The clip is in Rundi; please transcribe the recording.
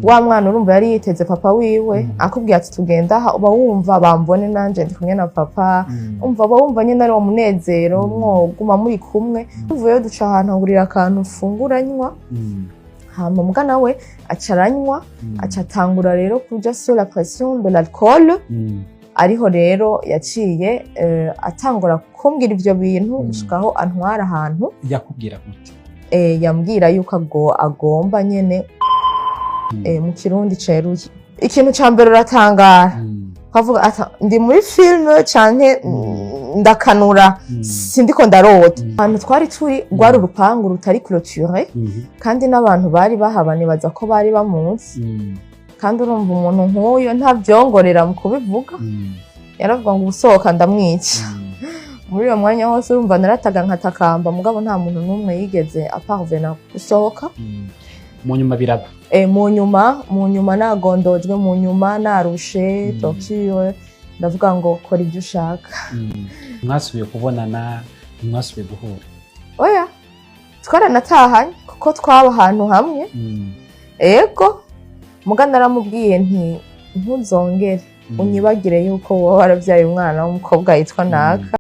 wa mwana urumva yari yiteze papa wiwe akubwiye ati tugenda aha uba wumva bambone nanje ndi kumwe na papa umva uba wumva nyene ari wo munezero mwoguma muri kumwe uvuye duca ahantu ngurira akantu ufunguranywa hama muga nawe acaranywa acatangura rero kuja sur la pression de l'alcool ariho rero yaciye atangura kumbwira ivyo bintu gushikaho antwara ahantu yakubwira gute yambwira yuko agomba nyene mu kirundi ceruye ikintu ca mbere uratangara kavuga ata ndi muri filme canke ndakanura sindiko ndarota ahantu twari turi rwari urupangu rutari clôturé kandi n'abantu bari bahabane baza ko bari bamunsi kandi urumva umuntu nk'uyo ntavyongorera mu kubivuga yaravuga ngo usohoka ndamwica muri uyo mwanya hose urumva narataga nkatakamba mugabo nta muntu n'umwe yigeze aparvena gusohoka mu nyuma biraba mu nyuma nagondojwe mu nyuma narushe torture ndavuga ngo kora ibyo ushaka mwasubiye kubonana mwasubiye guhura oya twaranatahanye kuko twaba ahantu hamwe ego muga naramubwiye nti ntuzongere unyibagire yuko wowe waravyaye umwana w'umukobwa yitwa naka